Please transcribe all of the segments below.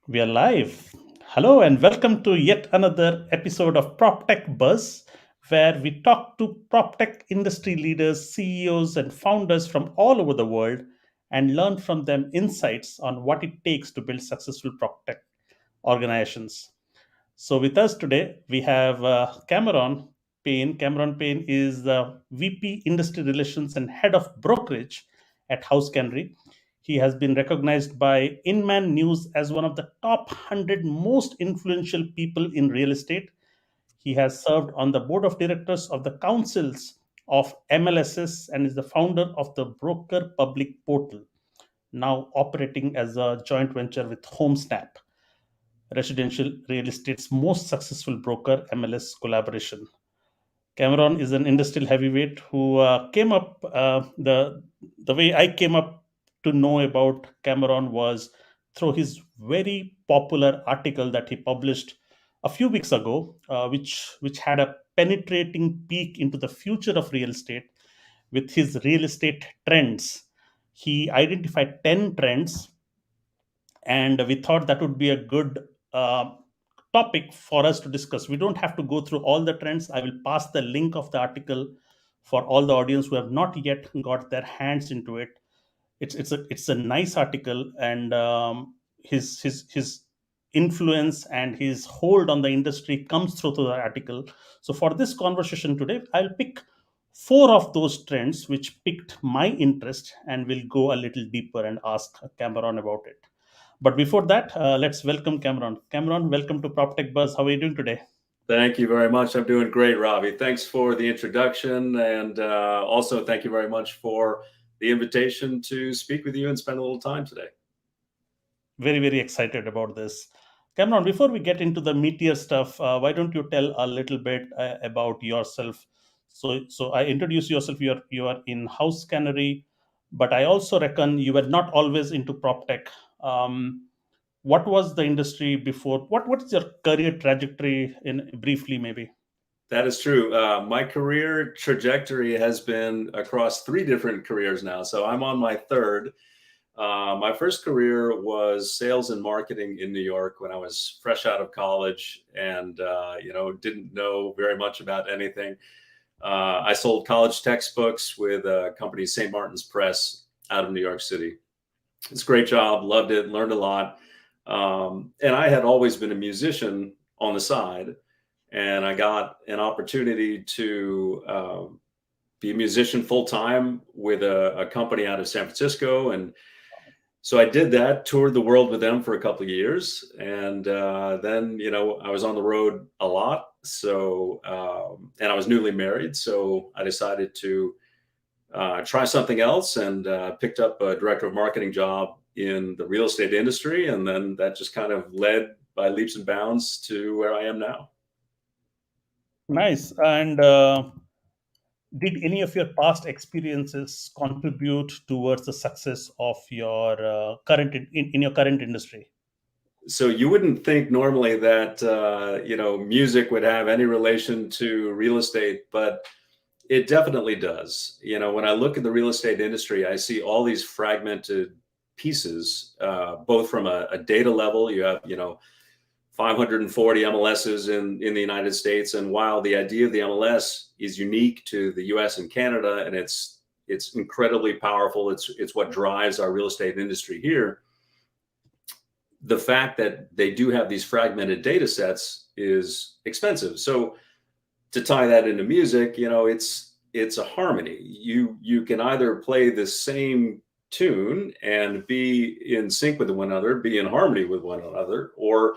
We are live. Hello and welcome to yet another episode of PropTechBuzz, where we talk to PropTech industry leaders, CEOs, and founders from all over the world and learn from them insights on what it takes to build successful PropTech organizations. So, with us today, we have Cameron Paine. Cameron Paine is the VP Industry Relations and Head of Brokerage at Housecanary. He has been recognized by Inman News as one of the top 100 most influential people in real estate. He has served on the board of directors of the councils of MLSs and is the founder of the Broker Public Portal, now operating as a joint venture with HomeSnap, residential real estate's most successful broker MLS collaboration. Cameron is an industrial heavyweight who came up the way I came up to know about Cameron was through his very popular article that he published a few weeks ago, which had a penetrating peek into the future of real estate with his real estate trends. He identified 10 trends, and we thought that would be a good topic for us to discuss. We don't have to go through all the trends. I will pass the link of the article for all the audience who have not yet got their hands into it. It's a nice article, and his influence and his hold on the industry comes through to the article. So for this conversation today, I'll pick four of those trends which piqued my interest, and we'll go a little deeper and ask Cameron about it. But before that, let's welcome Cameron. Cameron, welcome to PropTech Buzz. How are you doing today? Thank you very much. I'm doing great, Robbie. Thanks for the introduction. And also, thank you very much for the invitation to speak with you and spend a little time today. Very, very excited about this. Cameron, before we get into the meteor stuff, why don't you tell a little bit about yourself? So I introduce yourself. You are in Housecanary, but I also reckon you were not always into prop tech. What was the industry before? What is your career trajectory in briefly, maybe? That is true. My career trajectory has been across three different careers now. So I'm on my third. My first career was sales and marketing in New York when I was fresh out of college and didn't know very much about anything. I sold college textbooks with a company, St. Martin's Press, out of New York City. It's a great job, loved it, learned a lot. And I had always been a musician on the side, and I got an opportunity to be a musician full time with a company out of San Francisco. And so I did that, toured the world with them for a couple of years. And then, I was on the road a lot. So, and I was newly married. So I decided to try something else and picked up a director of marketing job in the real estate industry. And then that just kind of led by leaps and bounds to where I am now. Nice. And did any of your past experiences contribute towards the success of your current in your current industry? So you wouldn't think normally that, music would have any relation to real estate, but it definitely does. When I look at the real estate industry, I see all these fragmented pieces, both from a data level. You have, 540 MLSs in the United States. And while the idea of the MLS is unique to the US and Canada, and it's incredibly powerful, it's what drives our real estate industry here. The fact that they do have these fragmented data sets is expensive. So to tie that into music, it's a harmony. You can either play the same tune and be in sync with one another, be in harmony with one another, or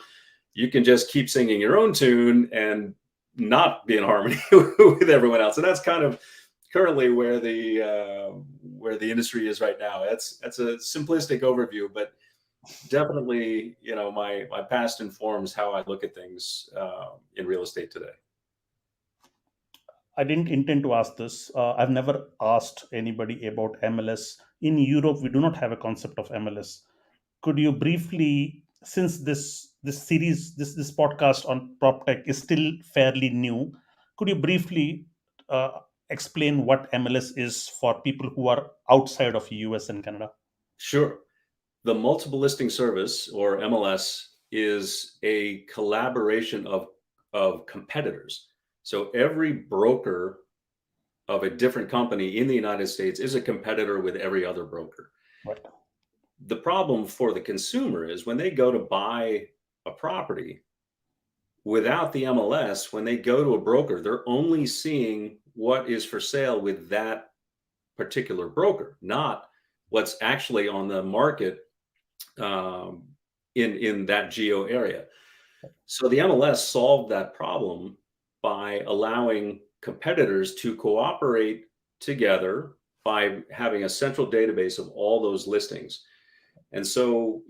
you can just keep singing your own tune and not be in harmony with everyone else. And that's kind of currently where the industry is right now. That's a simplistic overview, but definitely, my past informs how I look at things in real estate today. I didn't intend to ask this. I've never asked anybody about MLS. In Europe, we do not have a concept of MLS. Could you briefly, since this series, this podcast on PropTech is still fairly new, could you briefly explain what MLS is for people who are outside of US and Canada? Sure. The multiple listing service, or MLS, is a collaboration of competitors. So every broker of a different company in the United States is a competitor with every other broker. Right. The problem for the consumer is when they go to buy a property without the MLS, when they go to a broker, they're only seeing what is for sale with that particular broker, not what's actually on the market um, in that geo area. So the MLS solved that problem by allowing competitors to cooperate together by having a central database of all those listings. And so,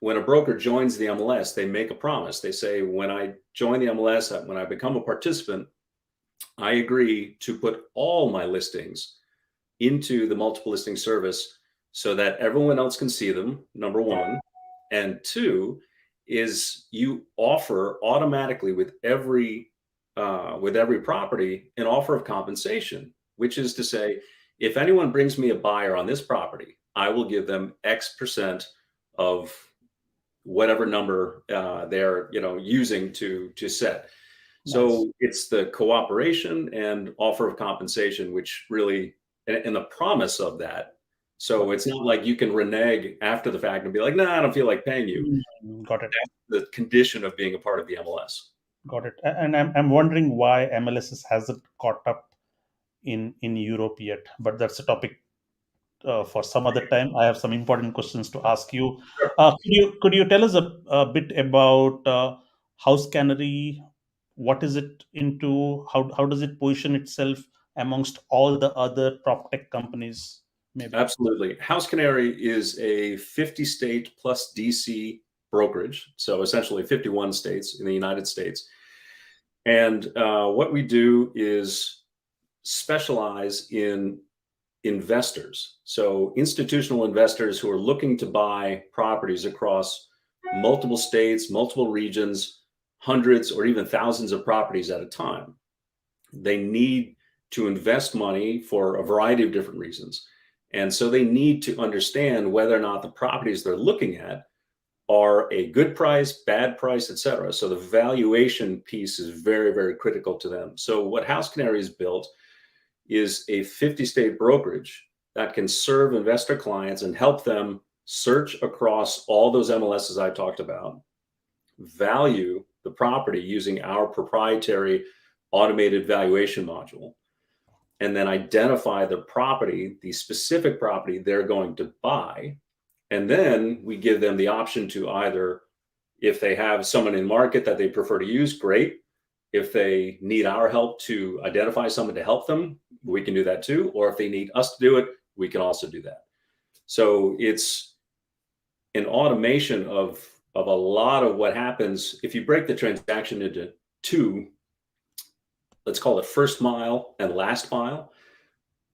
when a broker joins the MLS, they make a promise. They say, when I join the MLS, when I become a participant, I agree to put all my listings into the multiple listing service so that everyone else can see them, number one. And two is you offer automatically with every property an offer of compensation, which is to say, if anyone brings me a buyer on this property, I will give them X percent of whatever number they're using to set. Nice. So it's the cooperation and offer of compensation, which really, and the promise of that. So it's not like you can renege after the fact and be like, "Nah, I don't feel like paying you." Got it. That's the condition of being a part of the MLS. Got it. And I'm wondering why MLSs hasn't caught up in Europe yet, but that's a topic for some other time. I have some important questions to ask you. Sure. Could you tell us a bit about Housecanary? What is it into? How does it position itself amongst all the other prop tech companies? Maybe. Absolutely. Housecanary is a 50 state plus DC brokerage. So essentially 51 states in the United States. And what we do is specialize in investors. So institutional investors who are looking to buy properties across multiple states, multiple regions, hundreds or even thousands of properties at a time. They need to invest money for a variety of different reasons. And so they need to understand whether or not the properties they're looking at are a good price, bad price, et cetera. So the valuation piece is very, very critical to them. So what Housecanary has built is a 50-state brokerage that can serve investor clients and help them search across all those MLSs I talked about, value the property using our proprietary automated valuation module, and then identify the property, the specific property they're going to buy. And then we give them the option to either, if they have someone in market that they prefer to use, great. If they need our help to identify someone to help them, we can do that too. Or if they need us to do it, we can also do that. So it's an automation of a lot of what happens. If you break the transaction into two, let's call it first mile and last mile.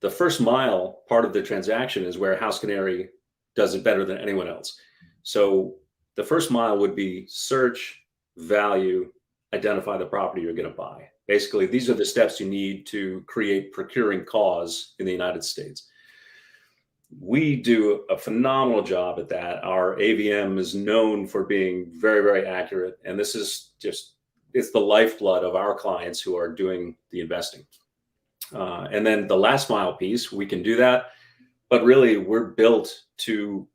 The first mile part of the transaction is where Housecanary does it better than anyone else. So the first mile would be search, value, identify the property you're going to buy. Basically, these are the steps you need to create procuring cause in the United States. We do a phenomenal job at that. Our AVM is known for being very, very accurate. And this is it's the lifeblood of our clients who are doing the investing. And then the last mile piece, we can do that. But really, we're built to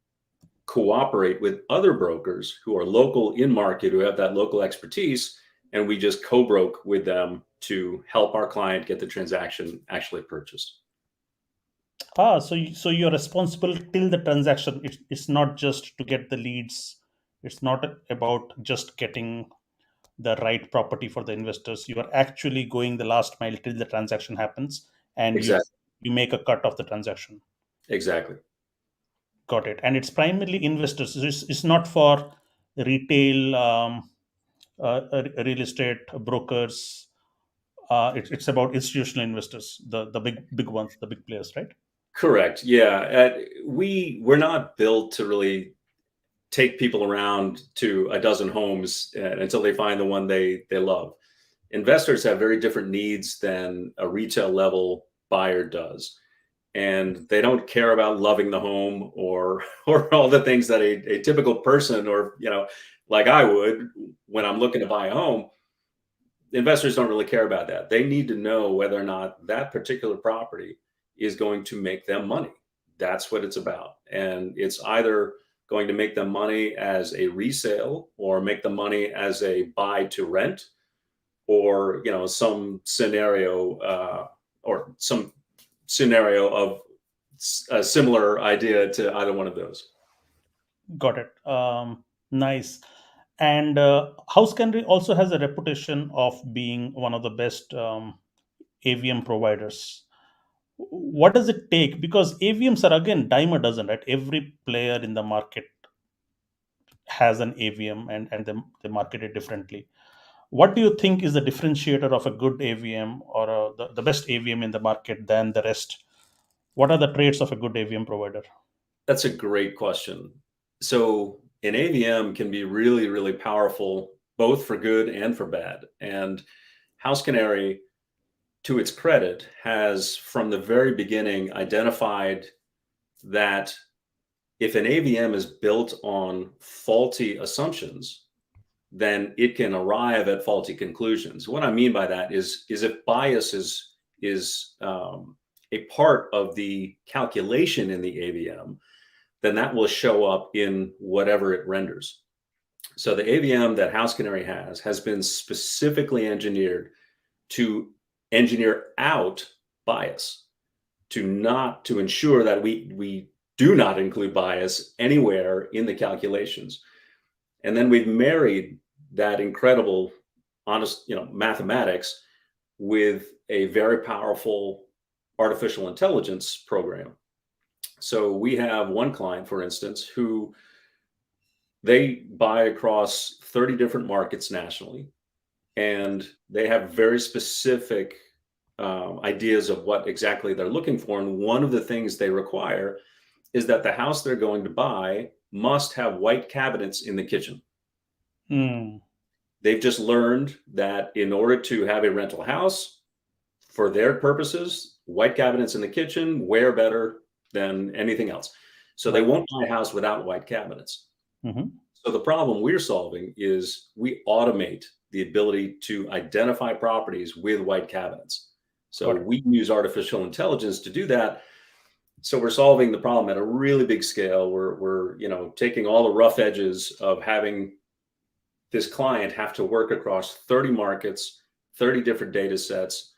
cooperate with other brokers who are local in market, who have that local expertise. And we just co-broke with them to help our client get the transaction actually purchased. So you're responsible till the transaction. It's not just to get the leads. It's not about just getting the right property for the investors. You are actually going the last mile till the transaction happens, and Exactly. you make a cut of the transaction. Exactly. Got it. And it's primarily investors. It's not for retail real estate brokers. It's about institutional investors, the big ones, the big players, right? Correct. Yeah. We're not built to really take people around to a dozen homes until they find the one they love. Investors have very different needs than a retail level buyer does. and they don't care about loving the home or or all the things that a typical person, or like I would when I'm looking to buy a home. Investors don't really care about that. They need to know whether or not that particular property is going to make them money. That's what it's about. And it's either going to make them money as a resale or make them money as a buy to rent, or some scenario, or some scenario of a similar idea to either one of those. Got it. Nice. And Housecanary also has a reputation of being one of the best AVM providers. What does it take? Because AVMs are again dime a dozen, right? Every player in the market has an AVM, and they market it differently. What do you think is the differentiator of a good AVM, or the best AVM in the market than the rest? What are the traits of a good AVM provider? That's a great question. So an AVM can be really, really powerful, both for good and for bad. And Housecanary, to its credit, has from the very beginning identified that if an AVM is built on faulty assumptions, then it can arrive at faulty conclusions. What I mean by that is if bias is a part of the calculation in the AVM, then that will show up in whatever it renders. So the AVM that Housecanary has been specifically engineered to engineer out bias, to ensure that we do not include bias anywhere in the calculations. And then we've married that incredible, honest, mathematics with a very powerful artificial intelligence program. So we have one client, for instance, who they buy across 30 different markets nationally, and they have very specific ideas of what exactly they're looking for. And one of the things they require is that the house they're going to buy must have white cabinets in the kitchen. Hmm. They've just learned that in order to have a rental house, for their purposes, white cabinets in the kitchen wear better than anything else. So they Right. won't buy a house without white cabinets. Mhm. So the problem we're solving is we automate the ability to identify properties with white cabinets. So Got it. we use artificial intelligence to do that. So we're solving the problem at a really big scale. We're taking all the rough edges of having this client have to work across 30 markets, 30 different data sets,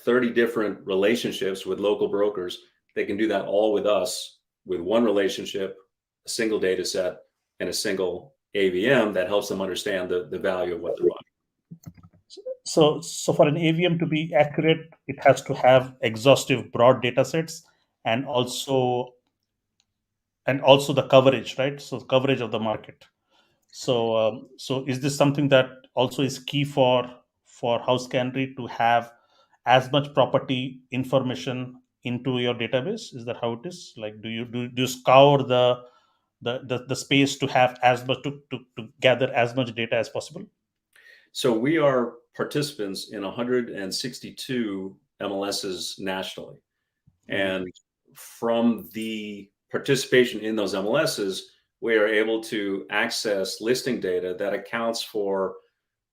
30 different relationships with local brokers. They can do that all with us, with one relationship, a single data set, and a single AVM that helps them understand the value of what they're buying. So for an AVM to be accurate, it has to have exhaustive broad data sets, and also the coverage, right? So coverage of the market. So is this something that also is key for Housecanary to have as much property information into your database? Is that how it is? Like, do you scour the space to have as much to gather as much data as possible? So we are participants in 162 MLSs nationally. Mhm. And from the participation in those MLSs, we are able to access listing data that accounts for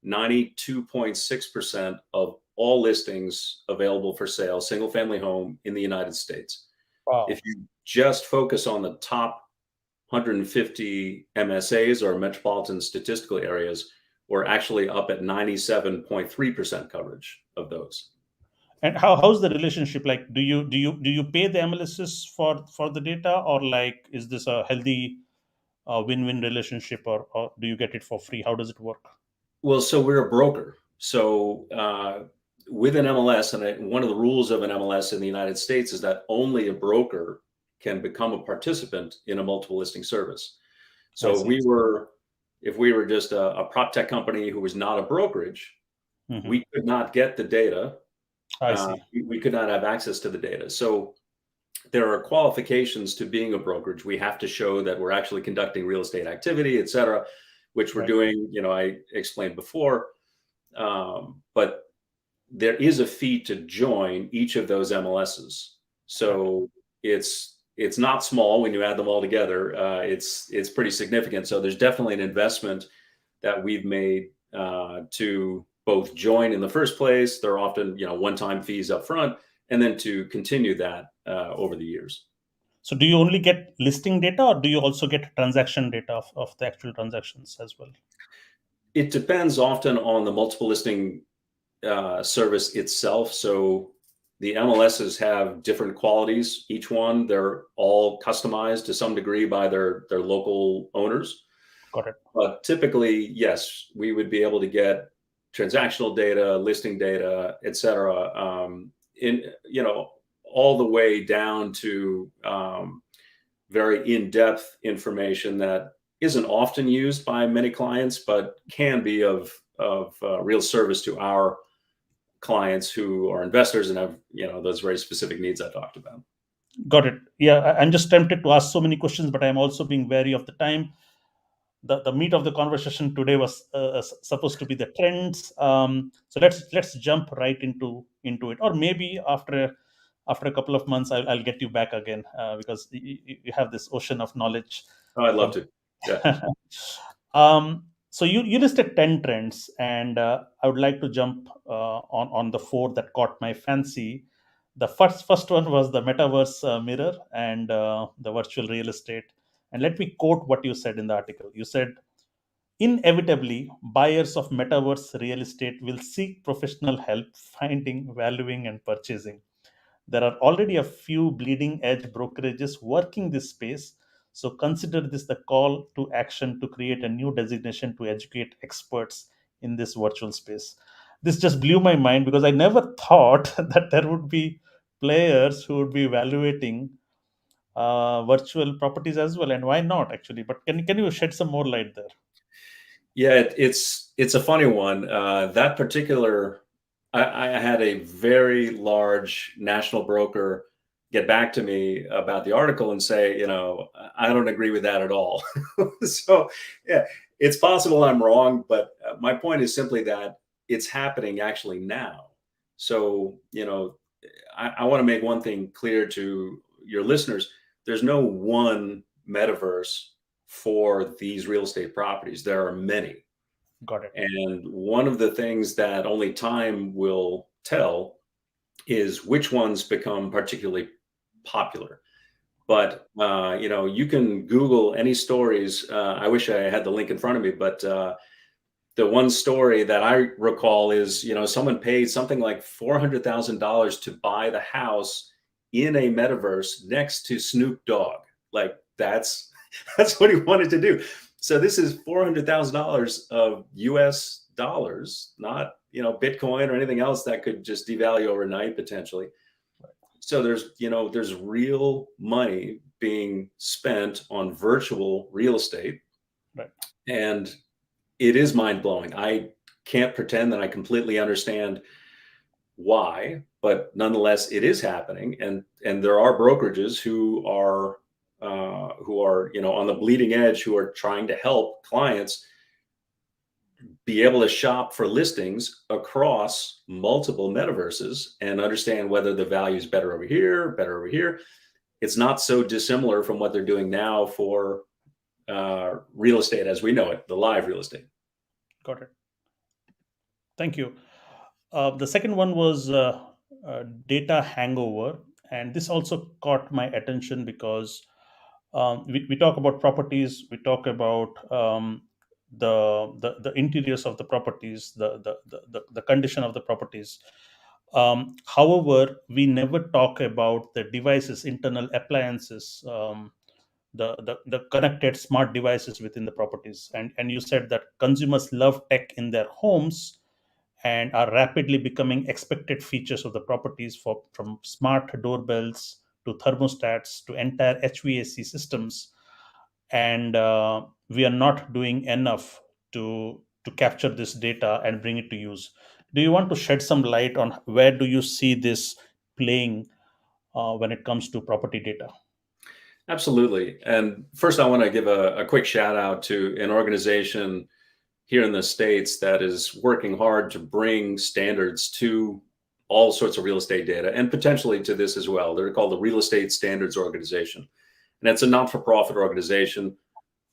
92.6% of all listings available for sale, single family home in the United States. If Wow. you just focus on the top 150 MSAs, or metropolitan statistical areas, we're actually up at 97.3% coverage of those. And how's the relationship? Like, do you pay the MLSs for the data, or like is this a healthy win-win relationship, or do you get it for free? How does it work? Well, so we're a broker. So with an MLS, and one of the rules of an MLS in the United States is that only a broker can become a participant in a multiple listing service. I So see. if we were just a PropTech company who was not a brokerage, Hmm. we could not get the data. I see. We could not have access to the data. So there are qualifications to being a brokerage. We have to show that we're actually conducting real estate activity, et cetera, which we're Right. doing. I explained before, but there is a fee to join each of those MLSs. So it's not small when you add them all together. It's pretty significant. So there's definitely an investment that we've made to both join in the first place. There are often one-time fees up front, and then to continue that over the years. So do you only get listing data, or do you also get transaction data of the actual transactions as well? It depends often on the multiple listing service itself. So the MLSs have different qualities. Each one, they're all customized to some degree by their local owners. Got it. But typically, yes, we would be able to get transactional data, listing data, et cetera, in all the way down to very in-depth information that isn't often used by many clients, but can be of real service to our clients who are investors and have those very specific needs I talked about. Got it. Yeah, I'm just tempted to ask so many questions, but I'm also being wary of the time. The meat of the conversation today was supposed to be the trends. So let's jump right into it, or maybe after a couple of months, I'll get you back again, because you have this ocean of knowledge. Oh, I'd love From to. Yeah. So you listed 10 trends, and I would like to jump on the four that caught my fancy. The first one was the metaverse mirror and the virtual real estate. And let me quote what you said in the article. You said, inevitably, buyers of metaverse real estate will seek professional help finding, valuing, and purchasing. There are already a few bleeding edge brokerages working this space, so consider this the call to action to create a new designation to educate experts in this virtual space. This just blew my mind because I never thought that there would be players who would be evaluating virtual properties as well, and why not actually? But can you shed some more light there? Yeah, it's a funny one. That particular, I had a very large national broker get back to me about the article and say, I don't agree with that at all. So yeah, it's possible I'm wrong, but my point is simply that it's happening actually now. So I want to make one thing clear to your listeners: there's no one metaverse for these real estate properties. There are many. Got it. And one of the things that only time will tell is which ones become particularly popular. But you can Google any stories. I wish I had the link in front of me, but the one story that I recall is someone paid something like $400,000 to buy the house in a metaverse next to Snoop Dogg. Like that's that's what he wanted to do. So this is $400,000 of US dollars, not Bitcoin or anything else that could just devalue overnight potentially. So there's real money being spent on virtual real estate. Right. And it is mind blowing. I can't pretend that I completely understand why, but nonetheless, it is happening, and there are brokerages who are on the bleeding edge, who are trying to help clients be able to shop for listings across multiple metaverses and understand whether the value is better over here, better over here. It's not so dissimilar from what they're doing now for real estate as we know it, the live real estate. Got it. Thank you. The second one was data hangover, and this also caught my attention because we talk about properties, we talk about the interiors of the properties, the condition of the properties. However, we never talk about the devices, internal appliances, the connected smart devices within the properties. And you said that consumers love tech in their homes and are rapidly becoming expected features of the properties, from smart doorbells to thermostats to entire HVAC systems. And we are not doing enough to capture this data and bring it to use. Do you want to shed some light on where do you see this playing when it comes to property data? Absolutely. And first, I want to give a quick shout out to an organization here in the States that is working hard to bring standards to all sorts of real estate data, and potentially to this as well. They're called the Real Estate Standards Organization. And it's a not-for-profit organization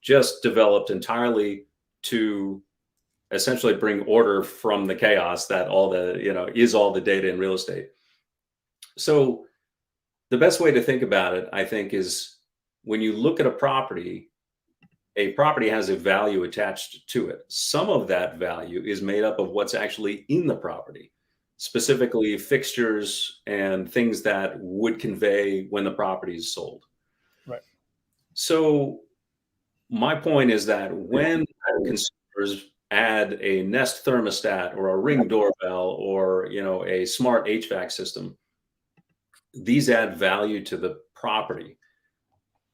just developed entirely to essentially bring order from the chaos that all the, is all the data in real estate. So the best way to think about it, I think, is when you look at a property has a value attached to it. Some of that value is made up of what's actually in the property, specifically fixtures and things that would convey when the property is sold. Right. So my point is that when consumers add a Nest thermostat or a Ring doorbell or a smart HVAC system, these add value to the property.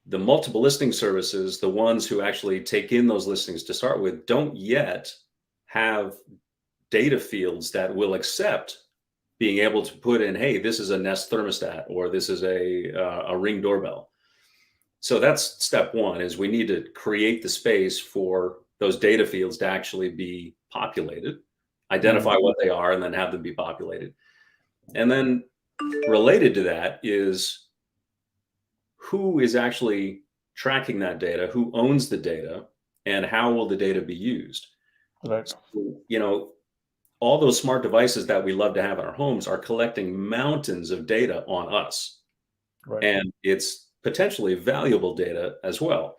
The multiple listing services, the ones who actually take in those listings to start with, don't yet have data fields that will accept being able to put in, hey, this is a Nest thermostat or this is a Ring doorbell. So that's step one, is we need to create the space for those data fields to actually be populated, identify what they are, and then have them be populated. And then related to that is who is actually tracking that data, who owns the data, and how will the data be used? Right. So, all those smart devices that we love to have in our homes are collecting mountains of data on us. Right. And it's potentially valuable data as well.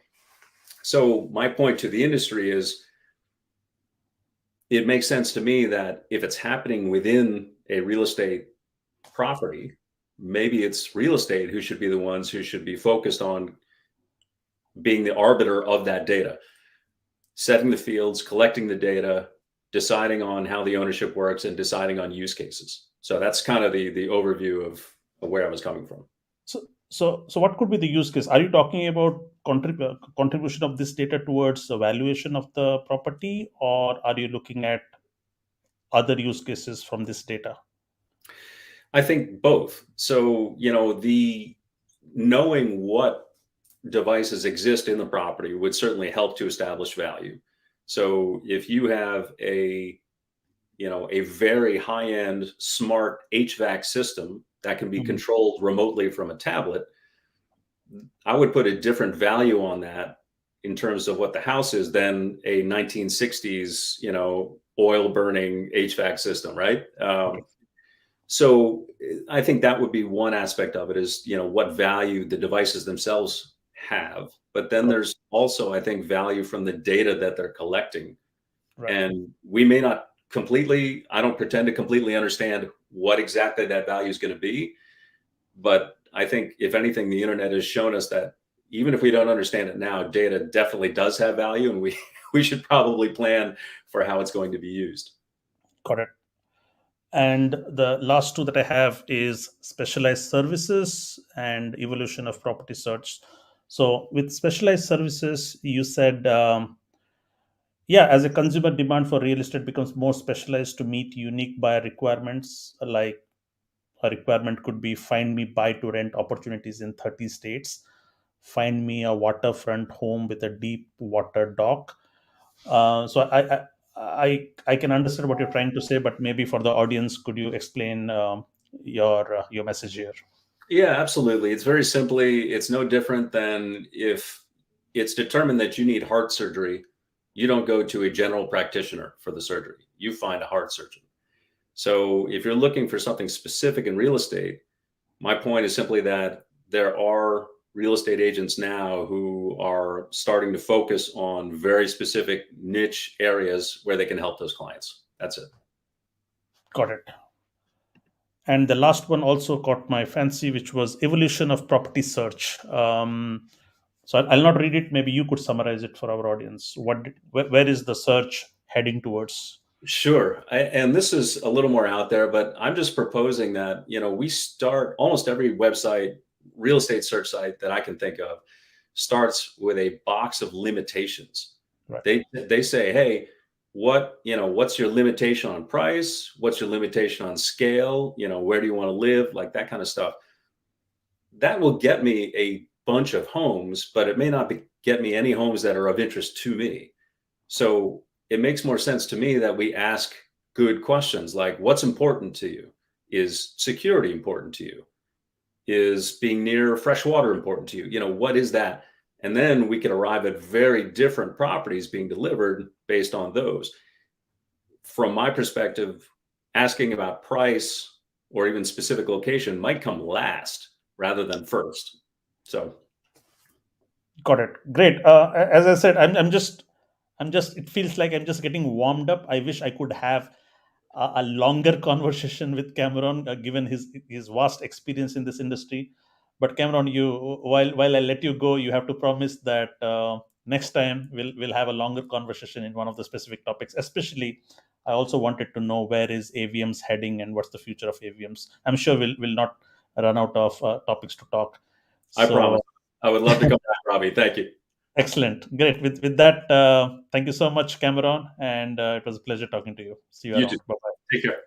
So my point to the industry is, it makes sense to me that if it's happening within a real estate property, maybe it's real estate who should be the ones who should be focused on being the arbiter of that data, setting the fields, collecting the data, deciding on how the ownership works, and deciding on use cases. So that's kind of the overview of where I was coming from. So what could be the use case? Are you talking about contribution of this data towards the valuation of the property, or are you looking at other use cases from this data? I think both. So, the knowing what devices exist in the property would certainly help to establish value. So if you have a very high-end smart HVAC system that can be controlled remotely from a tablet, I would put a different value on that in terms of what the house is than a 1960s, oil burning HVAC system, right? So I think that would be one aspect of it, is, what value the devices themselves have. But then there's also, I think, value from the data that they're collecting. Right. And we may not I don't pretend to completely understand what exactly that value is going to be. But I think, if anything, the internet has shown us that even if we don't understand it now, data definitely does have value, and we should probably plan for how it's going to be used. Correct. And the last two that I have is specialized services and evolution of property search. So with specialized services, you said, as a consumer, demand for real estate becomes more specialized to meet unique buyer requirements. Like a requirement could be, find me buy to rent opportunities in 30 states, find me a waterfront home with a deep water dock. So I can understand what you're trying to say, but maybe for the audience, could you explain your message here? Yeah, absolutely. It's very simply, it's no different than if it's determined that you need heart surgery, you don't go to a general practitioner for the surgery. You find a heart surgeon. So if you're looking for something specific in real estate, my point is simply that there are real estate agents now who are starting to focus on very specific niche areas where they can help those clients. That's it. Got it. And the last one also caught my fancy, which was evolution of property search. So I'll not read it. Maybe you could summarize it for our audience. Where is the search heading towards? Sure. And this is a little more out there, but I'm just proposing that, we start almost every website, real estate search site that I can think of, starts with a box of limitations. Right. They say, hey, what's your limitation on price? What's your limitation on scale? Where do you want to live? Like that kind of stuff. That will get me a bunch of homes, but it may not get me any homes that are of interest to me. So it makes more sense to me that we ask good questions like, what's important to you? Is security important to you? Is being near fresh water important to you? You know, what is that? And then we can arrive at very different properties being delivered based on those. From my perspective, asking about price or even specific location might come last rather than first. So Got it. Great. As I said, I'm just. It feels like I'm just getting warmed up. I wish I could have a longer conversation with Cameron, given his vast experience in this industry. But Cameron, you while I let you go, you have to promise that next time we'll have a longer conversation in one of the specific topics. Especially, I also wanted to know where is AVMs heading and what's the future of AVMs. I'm sure we'll not run out of topics to talk. I promise. So I would love to come back, Robbie. Thank you. excellent, great. With that, thank you so much, Cameron, and it was a pleasure talking to you. See you You too. around. Bye bye. Take care.